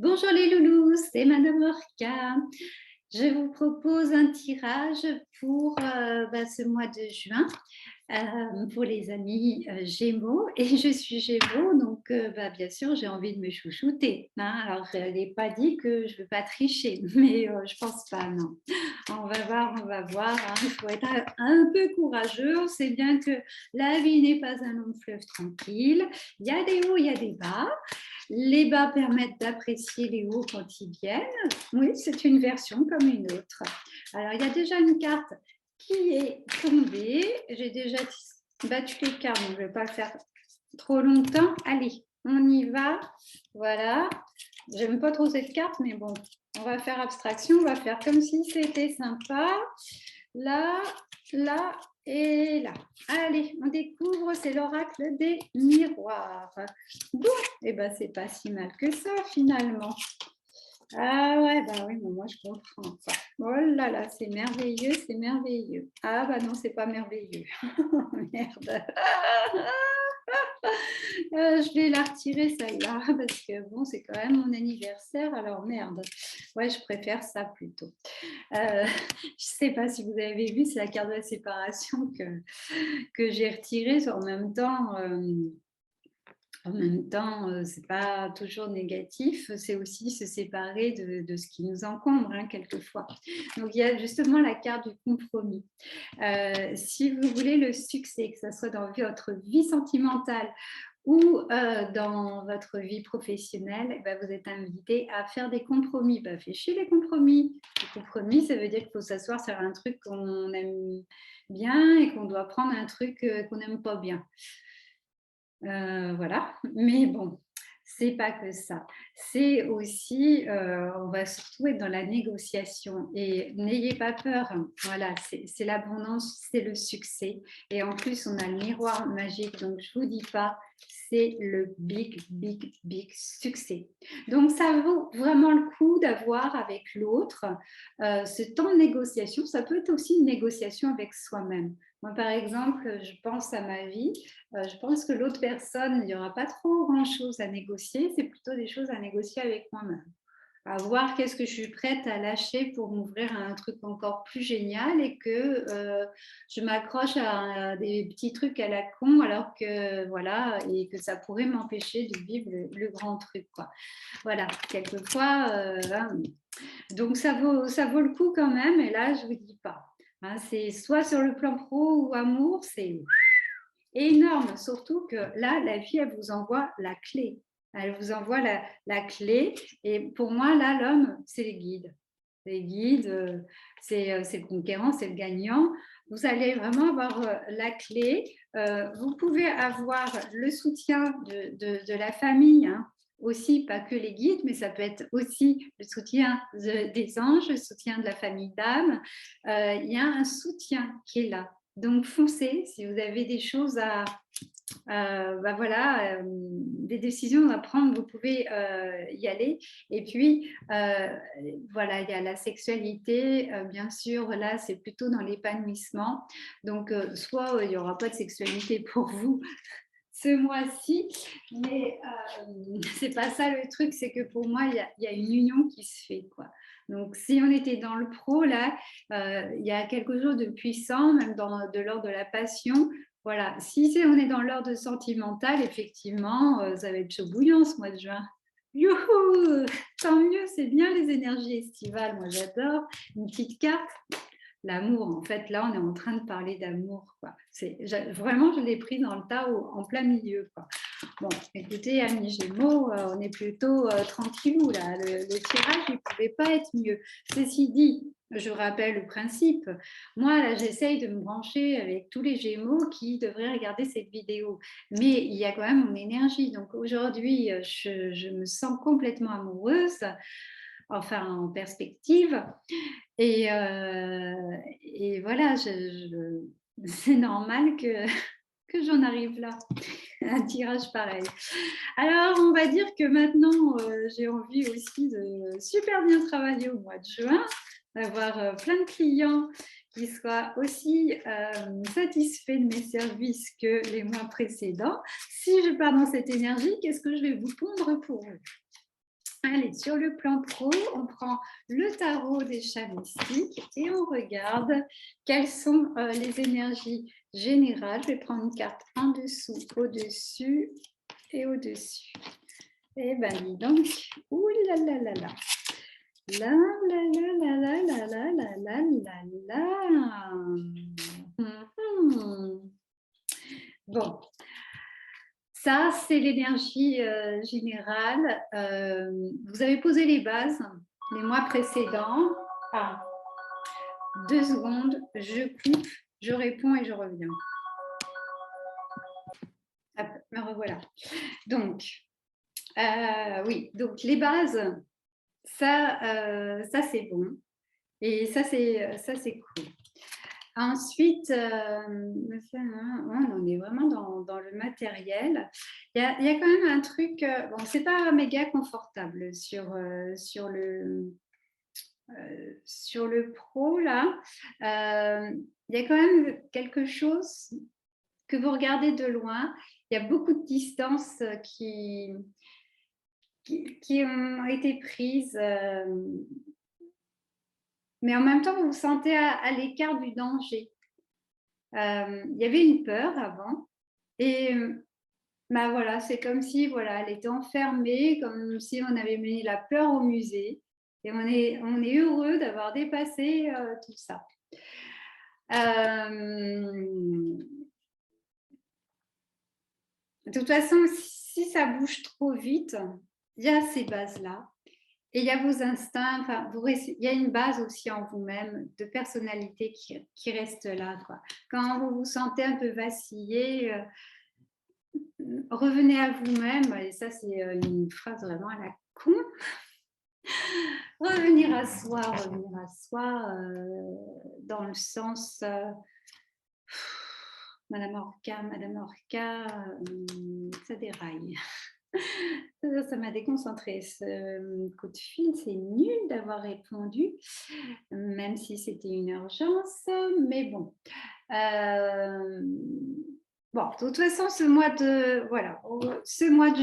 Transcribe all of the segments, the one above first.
Bonjour les loulous, c'est Madame Orca. Je vous propose un tirage pour ce mois de juin pour les amis Gémeaux. Et je suis Gémeaux, donc bien sûr, j'ai envie de me chouchouter. Hein. Alors, je n'ai pas dit que je ne veux pas tricher, mais je pense pas, non. On va voir, on va voir. Hein. Il faut être un peu courageux. On sait bien que la vie n'est pas un long fleuve tranquille. Il y a des hauts, il y a des bas. Les bas permettent d'apprécier les hauts quand ils viennent. Oui, c'est une version comme une autre. Alors, il y a déjà une carte qui est tombée. J'ai déjà battu les cartes, donc je ne vais pas le faire trop longtemps. Allez, on y va. Voilà. J'aime pas trop cette carte, mais bon, on va faire abstraction. On va faire comme si c'était sympa. Là, là et là. Allez, on découvre, c'est l'oracle des miroirs. Bon, et ben c'est pas si mal que ça finalement. Ah ouais, bah oui, moi je comprends ça. Oh là là, c'est merveilleux, c'est merveilleux. Ah bah non, c'est pas merveilleux. Merde. Je vais la retirer celle-là parce que bon, c'est quand même mon anniversaire, alors merde. Ouais, je préfère ça plutôt. Je ne sais pas si vous avez vu, c'est la carte de la séparation que j'ai retirée. En même temps, ce n'est pas toujours négatif, c'est aussi se séparer de ce qui nous encombre, hein, quelquefois. Donc, il y a justement la carte du compromis. Si vous voulez le succès, que ce soit dans votre vie sentimentale ou dans votre vie professionnelle, vous êtes invité à faire des compromis. Fichez les compromis. Les compromis, ça veut dire qu'il faut s'asseoir sur un truc qu'on aime bien et qu'on doit prendre un truc qu'on n'aime pas bien. Voilà, mais bon, c'est pas que ça. C'est aussi, on va surtout être dans la négociation et n'ayez pas peur. Voilà, c'est l'abondance, c'est le succès. Et en plus, on a le miroir magique, donc je vous dis pas, c'est le big, big, big succès. Donc, ça vaut vraiment le coup d'avoir avec l'autre ce temps de négociation. Ça peut être aussi une négociation avec soi-même. Moi, par exemple, je pense à ma vie. Je pense que l'autre personne, il n'y aura pas trop grand-chose à négocier. C'est plutôt des choses à négocier avec moi-même. À voir qu'est-ce que je suis prête à lâcher pour m'ouvrir à un truc encore plus génial et que je m'accroche à des petits trucs à la con alors que voilà et que ça pourrait m'empêcher de vivre le grand truc quoi. Voilà, quelquefois donc ça vaut le coup quand même et là je vous dis pas. Hein, c'est soit sur le plan pro ou amour, c'est énorme, surtout que là, la vie, elle vous envoie la clé. Elle vous envoie la clé. Et pour moi, là, l'homme, c'est les guides. Les guides, c'est le conquérant, c'est le gagnant. Vous allez vraiment avoir la clé. Vous pouvez avoir le soutien de la famille, hein, aussi, pas que les guides, mais ça peut être aussi le soutien des anges, le soutien de la famille d'âme. Il y a un soutien qui est là. Donc, foncez si vous avez des choses des décisions à prendre, vous pouvez y aller. Et puis, voilà, il y a la sexualité, bien sûr, là, c'est plutôt dans l'épanouissement. Donc, soit il n'y aura pas de sexualité pour vous ce mois-ci, mais c'est pas ça le truc, c'est que pour moi, il y a une union qui se fait, quoi. Donc, si on était dans le pro, là, il y a quelque chose de puissant, même de l'ordre de la passion. Voilà, si on est dans l'ordre sentimental, effectivement, ça va être chaud bouillant ce mois de juin. Youhou! Tant mieux, c'est bien les énergies estivales, moi j'adore. Une petite carte, l'amour, en fait, là, on est en train de parler d'amour, quoi. Vraiment, je l'ai pris dans le tas en plein milieu, quoi. Bon, écoutez, amis Gémeaux, on est plutôt tranquillou, là. Le tirage, il ne pouvait pas être mieux. Ceci dit, je rappelle le principe. Moi, là, j'essaye de me brancher avec tous les Gémeaux qui devraient regarder cette vidéo. Mais il y a quand même mon énergie. Donc, aujourd'hui, je me sens complètement amoureuse, enfin, en perspective. Et voilà, c'est normal que j'en arrive là, à un tirage pareil. Alors, on va dire que maintenant, j'ai envie aussi de super bien travailler au mois de juin, d'avoir plein de clients qui soient aussi satisfaits de mes services que les mois précédents. Si je pars dans cette énergie, qu'est-ce que je vais vous pondre pour vous? Allez, sur le plan pro, on prend le tarot des chats mystiques et on regarde quelles sont les énergies générales. Je vais prendre une carte en dessous, au-dessus et au-dessus. Eh bien, dis donc, ouh là là là là. La la la la la la la la la la la. Bon, ça c'est l'énergie générale. Vous avez posé les bases les mois précédents. Ah, 2 secondes, je coupe, je réponds et je reviens. Hop, me revoilà. Donc, oui, donc les bases, ça c'est bon. Et ça c'est cool. Ensuite, on en est vraiment dans le matériel. Il y a quand même un truc, bon, c'est pas méga confortable sur le pro, là. Il y a quand même quelque chose que vous regardez de loin. Il y a beaucoup de distances qui ont été prises. Mais en même temps, vous vous sentez à l'écart du danger. Il y avait une peur avant. Et bah voilà, c'est comme si elle était enfermée, comme si on avait mené la peur au musée. Et on est heureux d'avoir dépassé tout ça. De toute façon, si ça bouge trop vite, il y a ces bases-là. Et il y a vos instincts, enfin, il y a une base aussi en vous-même de personnalité qui reste là, quoi. Quand vous vous sentez un peu vaciller, revenez à vous-même, et ça c'est une phrase vraiment à la con. Revenir à soi, dans le sens... Madame Orca, ça déraille. Ça m'a déconcentrée. Ce coup de fil, c'est nul d'avoir répondu, même si c'était une urgence. Mais bon. Bon, de toute façon, ce mois de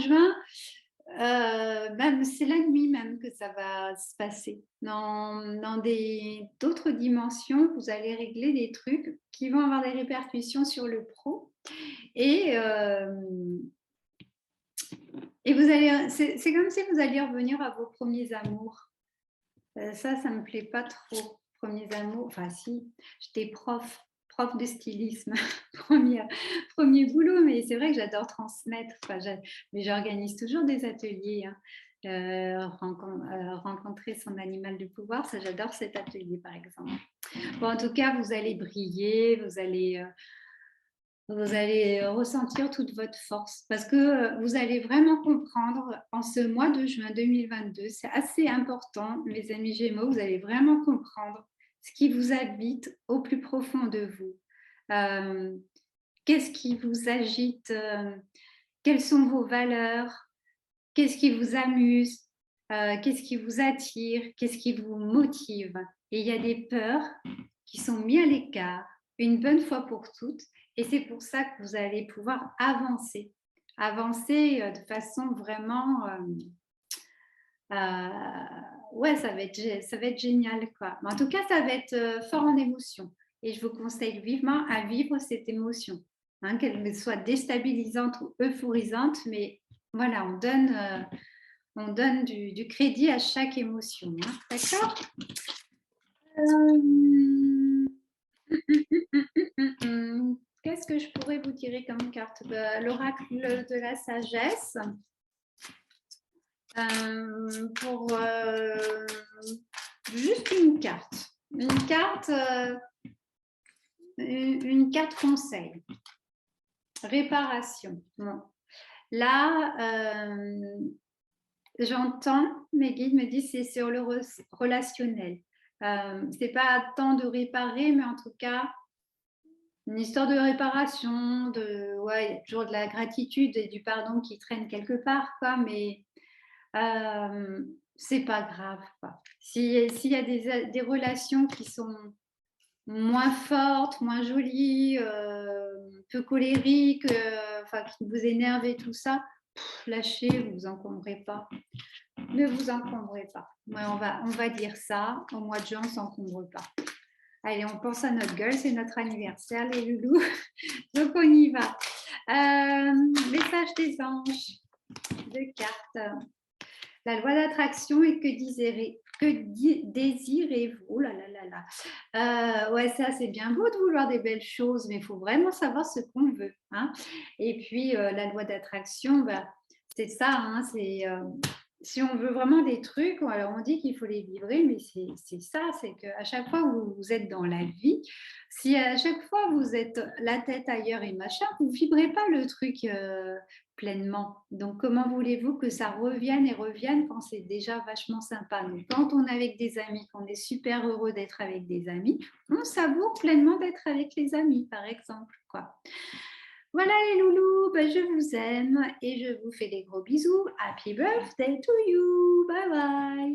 juin, même c'est la nuit même que ça va se passer. Dans d'autres dimensions, vous allez régler des trucs qui vont avoir des répercussions sur le pro. Et vous allez, c'est comme si vous alliez revenir à vos premiers amours. Ça me plaît pas trop. Premiers amours, enfin si, j'étais prof de stylisme, premier boulot, mais c'est vrai que j'adore transmettre. Mais j'organise toujours des ateliers. Rencontrer son animal de pouvoir, ça j'adore cet atelier par exemple. Bon, en tout cas, vous allez briller, vous allez ressentir toute votre force parce que vous allez vraiment comprendre en ce mois de juin 2022, c'est assez important, mes amis Gémeaux, vous allez vraiment comprendre ce qui vous habite au plus profond de vous. Qu'est-ce qui vous agite, quelles sont vos valeurs, qu'est-ce qui vous amuse, qu'est-ce qui vous attire, qu'est-ce qui vous motive. Et il y a des peurs qui sont mises à l'écart une bonne fois pour toutes. Et c'est pour ça que vous allez pouvoir avancer de façon vraiment... ouais, ça va être génial, quoi. Mais en tout cas, ça va être fort en émotion. Et je vous conseille vivement à vivre cette émotion, hein, qu'elle soit déstabilisante ou euphorisante. Mais voilà, on donne du crédit à chaque émotion. Hein, d'accord? Qu'est-ce que je pourrais vous tirer comme carte? L'oracle de la sagesse. Pour juste une carte. Une carte conseil. Réparation. Bon. Là, j'entends, mes guides me disent c'est sur le relationnel. C'est pas tant de réparer, mais en tout cas, une histoire de réparation, il y a toujours de la gratitude et du pardon qui traîne quelque part, quoi, mais c'est pas grave, quoi. S'il y a des relations qui sont moins fortes, moins jolies, peu colériques, qui vous énervent et tout ça, Lâchez, ne vous encombrez pas. Ne vous encombrez pas. Ouais, on va dire ça. Au mois de juin, on ne s'encombre pas. Allez, on pense à notre gueule, c'est notre anniversaire, les loulous. Donc, on y va. Message des anges, de cartes. La loi d'attraction et que désirez-vous? Oh là là là là. Ouais, ça, c'est bien beau de vouloir des belles choses, mais il faut vraiment savoir ce qu'on veut. Hein. Et puis, la loi d'attraction, bah, c'est ça, hein, si on veut vraiment des trucs, alors on dit qu'il faut les vibrer, mais c'est ça, c'est qu'à chaque fois où vous êtes dans la vie, si à chaque fois vous êtes la tête ailleurs et machin, vous ne vibrez pas le truc pleinement. Donc comment voulez-vous que ça revienne et revienne quand c'est déjà vachement sympa? Donc quand on est avec des amis, qu'on est super heureux d'être avec des amis, on savoure pleinement d'être avec les amis, par exemple, quoi. Voilà les loulous, ben, je vous aime et je vous fais des gros bisous. Happy birthday to you. Bye bye.